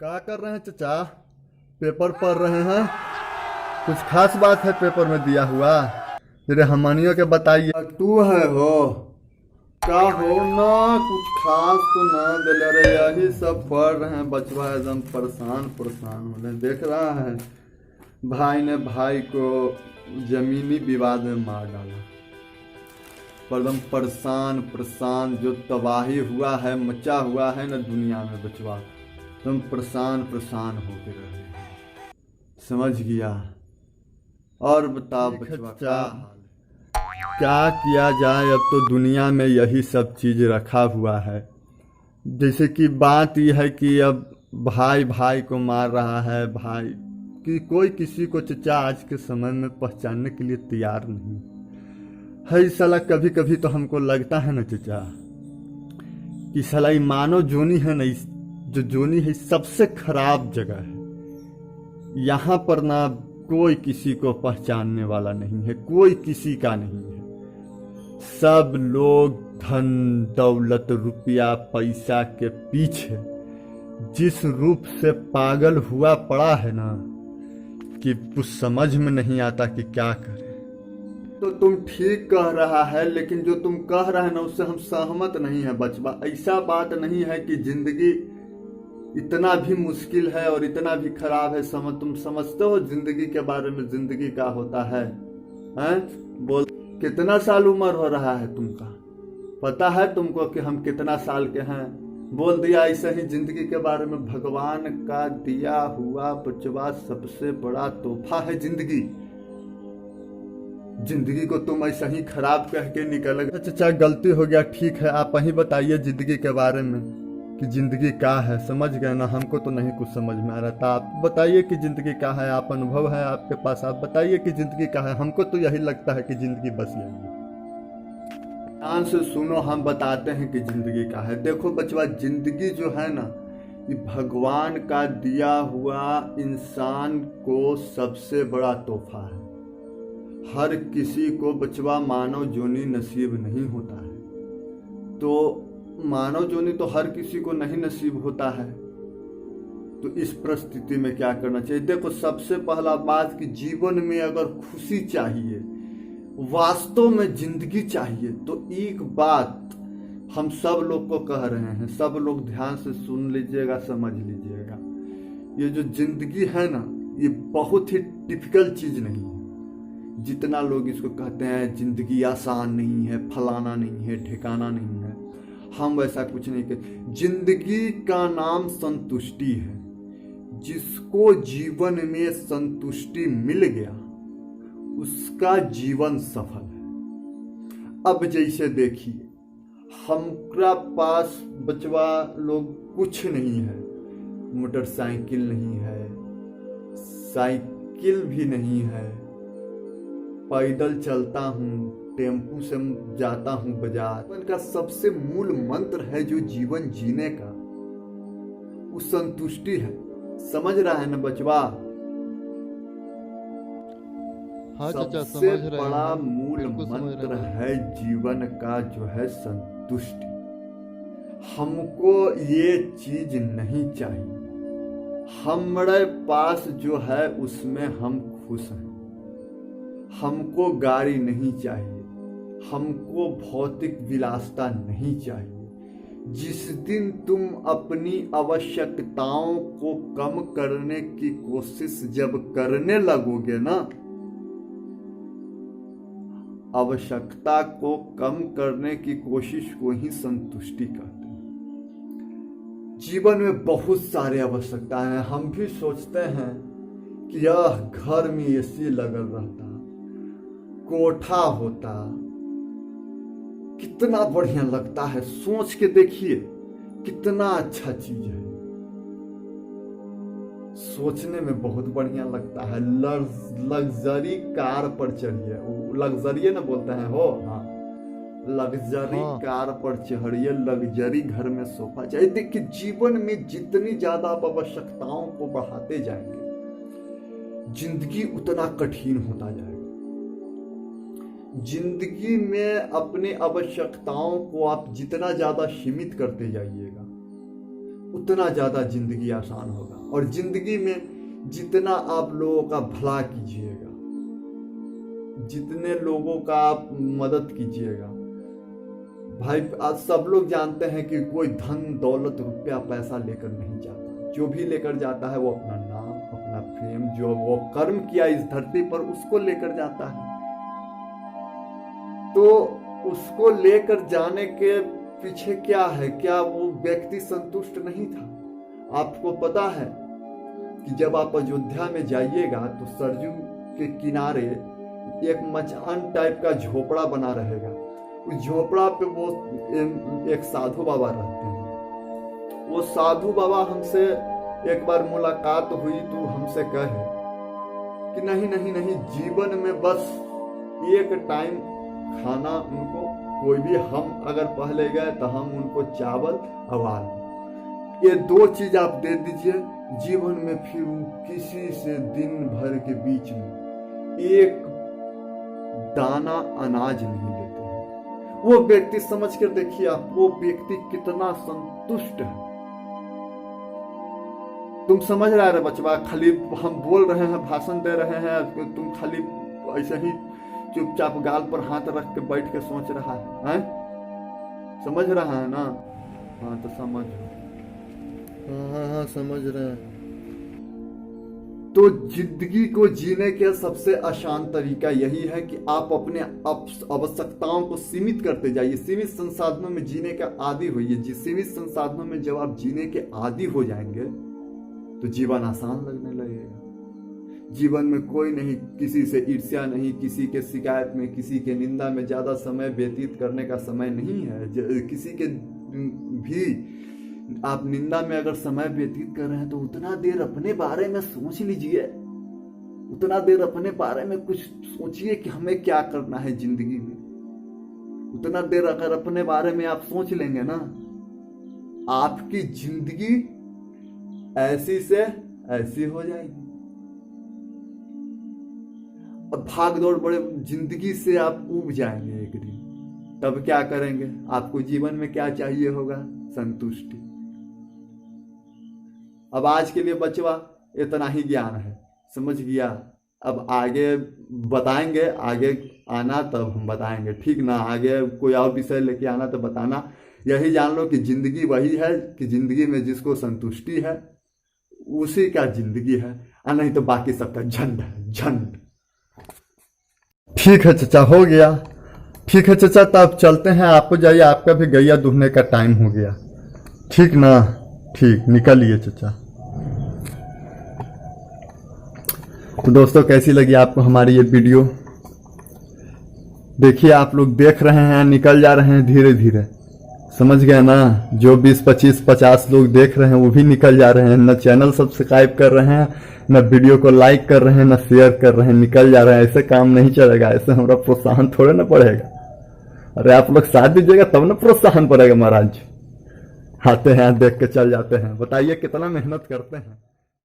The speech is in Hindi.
क्या कर रहे हैं चचा? पेपर पढ़ रहे हैं? कुछ खास बात है पेपर में दिया हुआ? मेरे हमनियों के बताइए। तू है हो क्या हो ना? कुछ खास तो ना दिल रे, यही सब पढ़ रहे हैं। बचवा एकदम परेशान परेशान हो रहे। देख रहा है भाई ने भाई को जमीनी विवाद में मार डाला। पर एकदम परेशान परेशान, जो तबाही हुआ है, मचा हुआ है ना दुनिया में, बचवा तुम परेशान परेशान होके रहे। समझ गया? और बताओ बचवा क्या किया जाए? अब तो दुनिया में यही सब चीज रखा हुआ है। जैसे कि बात यह है कि अब भाई भाई को मार रहा है, भाई कि कोई किसी को चचा आज के समय में पहचानने के लिए तैयार नहीं है। साला कभी कभी तो हमको लगता है ना चचा कि साला ये मानव जोनी है ना, जो जोनी है सबसे खराब जगह है। यहाँ पर ना कोई किसी को पहचानने वाला नहीं है, कोई किसी का नहीं है। सब लोग धन दौलत रुपया पैसा के पीछे जिस रूप से पागल हुआ पड़ा है ना कि कुछ समझ में नहीं आता कि क्या करे। तो तुम ठीक कह रहा है, लेकिन जो तुम कह रहे हैं ना उससे हम सहमत नहीं है बचवा। ऐसा बात नहीं है कि जिंदगी इतना भी मुश्किल है और इतना भी खराब है। तुम समझते हो जिंदगी के बारे में? जिंदगी क्या होता है? हैं? बोल, कितना साल उम्र हो रहा है तुमका? पता है तुमको कि हम कितना साल के हैं? बोल दिया ऐसे ही जिंदगी के बारे में। भगवान का दिया हुआ बचवा सबसे बड़ा तोहफा है जिंदगी। जिंदगी को तुम ऐसा ही खराब कह के निकल गए। चाचा गलती हो गया, ठीक है। आप ही बताइए जिंदगी के बारे में कि जिंदगी क्या है। समझ गए ना? हमको तो नहीं कुछ समझ में आ रहा था। आप बताइए कि जिंदगी क्या है। आप अनुभव है आपके पास, आप बताइए कि जिंदगी क्या है। हमको तो यही लगता है कि जिंदगी बस यही है। ध्यान से सुनो, हम बताते हैं कि जिंदगी क्या है। देखो बचवा, जिंदगी जो है ना ये भगवान का दिया हुआ इंसान को सबसे बड़ा तोहफा है। हर किसी को बचवा मानव जोनी नसीब नहीं होता है। तो मानव जोनी तो हर किसी को नहीं नसीब होता है। तो इस परिस्थिति में क्या करना चाहिए? देखो, सबसे पहला बात कि जीवन में अगर खुशी चाहिए, वास्तव में जिंदगी चाहिए, तो एक बात हम सब लोग को कह रहे हैं, सब लोग ध्यान से सुन लीजिएगा, समझ लीजिएगा। ये जो जिंदगी है ना ये बहुत ही टिपिकल चीज नहीं है। जितना लोग इसको कहते हैं जिंदगी आसान नहीं है, फलाना नहीं है, ठिकाना नहीं है, हम वैसा कुछ नहीं कहते। जिंदगी का नाम संतुष्टि है। जिसको जीवन में संतुष्टि मिल गया उसका जीवन सफल है। अब जैसे देखिए, हमारा पास बचवा लोग कुछ नहीं है। मोटरसाइकिल नहीं है, साइकिल भी नहीं है, पैदल चलता हूँ, टेम्पू से जाता हूँ बाजार। जीवन का सबसे मूल मंत्र है जो जीवन जीने का, वो संतुष्टि है। समझ रहा है ना बचवा? हाँ चाचा, सबसे समझ रहे बड़ा हैं। मूल बिल्कुल समझ मंत्र रहे हैं। है जीवन का जो है संतुष्टि। हमको ये चीज नहीं चाहिए। हमारे पास जो है उसमें हम खुश हैं। हमको गाड़ी नहीं चाहिए, हमको भौतिक विलासता नहीं चाहिए। जिस दिन तुम अपनी आवश्यकताओं को कम करने की कोशिश जब करने लगोगे ना, आवश्यकता को कम करने की कोशिश को ही संतुष्टि कहते हैं। जीवन में बहुत सारे आवश्यकताएं हैं। हम भी सोचते हैं कि यह घर में एसी लगल रहता, कोठा होता, कितना बढ़िया लगता है। सोच के देखिए कितना अच्छा चीज है। सोचने में बहुत बढ़िया लगता है। लग्जरी कार पर चढ़िए, लग्जरी ना बोलते हैं हो, हाँ, लग्जरी हाँ कार पर चढ़िए, लग्जरी घर में सोफा चाहिए। देखिए, जीवन में जितनी ज्यादा आप आवश्यकताओं को बढ़ाते जाएंगे जिंदगी उतना कठिन होता जाएगा। जिंदगी में अपने आवश्यकताओं को आप जितना ज्यादा सीमित करते जाइएगा उतना ज़्यादा जिंदगी आसान होगा। और जिंदगी में जितना आप लोगों का भला कीजिएगा, जितने लोगों का आप मदद कीजिएगा, भाई आज सब लोग जानते हैं कि कोई धन दौलत रुपया पैसा लेकर नहीं जाता। जो भी लेकर जाता है वो अपना नाम, अपना फेम, जो वो कर्म किया इस धरती पर उसको लेकर जाता है। तो उसको लेकर जाने के पीछे क्या है? क्या वो व्यक्ति संतुष्ट नहीं था? आपको पता है कि जब आप अयोध्या में जाइएगा तो सरयू के किनारे एक मचान टाइप का झोपड़ा बना रहेगा। उस झोपड़ा पे वो एक साधु बाबा रहते हैं। वो साधु बाबा हमसे एक बार मुलाकात हुई तो हमसे कहे कि नहीं नहीं नहीं, जीवन में बस एक टाइम खाना उनको, कोई भी हम अगर पहले गए तो हम उनको चावल और आलू, ये दो चीज आप दे दीजिए, जीवन में फिर किसी से दिन भर के बीच में एक दाना अनाज नहीं लेते हैं। वो व्यक्ति समझ कर देखिए आप, वो व्यक्ति कितना संतुष्ट है। तुम समझ रहे रे बचवा, खाली हम बोल रहे हैं, भाषण दे रहे हैं, तुम खाली ऐसे ही चुपचाप गाल पर हाथ रख के बैठ के सोच रहा है? समझ रहा है ना? हाँ तो समझ। हाँ समझ रहे हैं। तो जिंदगी को जीने के सबसे आसान तरीका यही है कि आप अपने आवश्यकताओं को सीमित करते जाइए, सीमित संसाधनों में जीने का आदी होइए। सीमित संसाधनों में जब आप जीने के आदी हो जाएंगे तो जीवन आसान लगने लगेगा। जीवन में कोई नहीं, किसी से ईर्ष्या नहीं, किसी के शिकायत में, किसी के निंदा में ज्यादा समय व्यतीत करने का समय नहीं है। किसी के भी आप निंदा में अगर समय व्यतीत कर रहे हैं तो उतना देर अपने बारे में सोच लीजिए, उतना देर अपने बारे में कुछ सोचिए कि हमें क्या करना है जिंदगी में। उतना देर अगर अपने बारे में आप सोच लेंगे ना, आपकी जिंदगी ऐसी से ऐसी हो जाएगी। अब भाग दौड़ बड़े जिंदगी से आप ऊब जाएंगे एक दिन। तब क्या करेंगे? आपको जीवन में क्या चाहिए होगा? संतुष्टि। अब आज के लिए बचवा इतना ही ज्ञान है, समझ गया? अब आगे बताएंगे, आगे आना तब हम बताएंगे, ठीक ना? आगे कोई और विषय लेके आना तो बताना। यही जान लो कि जिंदगी वही है कि जिंदगी में जिसको संतुष्टि है उसी का जिंदगी है, और नहीं तो बाकी सबका झंड है, झंड। ठीक है चचा, हो गया। ठीक है चचा, तब चलते हैं, आपको जाइए, आपका भी गैया दूहने का टाइम हो गया, ठीक ना? ठीक, निकलिए चचा। तो दोस्तों, कैसी लगी आपको हमारी ये वीडियो? देखिए, आप लोग देख रहे हैं, निकल जा रहे हैं धीरे धीरे, समझ गए ना? जो 20, 25, 50 लोग देख रहे हैं वो भी निकल जा रहे हैं, न चैनल सब्सक्राइब कर रहे हैं, न वीडियो को लाइक कर रहे हैं, न शेयर कर रहे हैं, निकल जा रहे हैं। ऐसे काम नहीं चलेगा, ऐसे हमारा प्रोत्साहन थोड़े ना बढ़ेगा। अरे आप लोग साथ दीजिएगा तब ना प्रोत्साहन बढ़ेगा महाराज। आते हैं, देख के चल जाते हैं, बताइए कितना मेहनत करते हैं।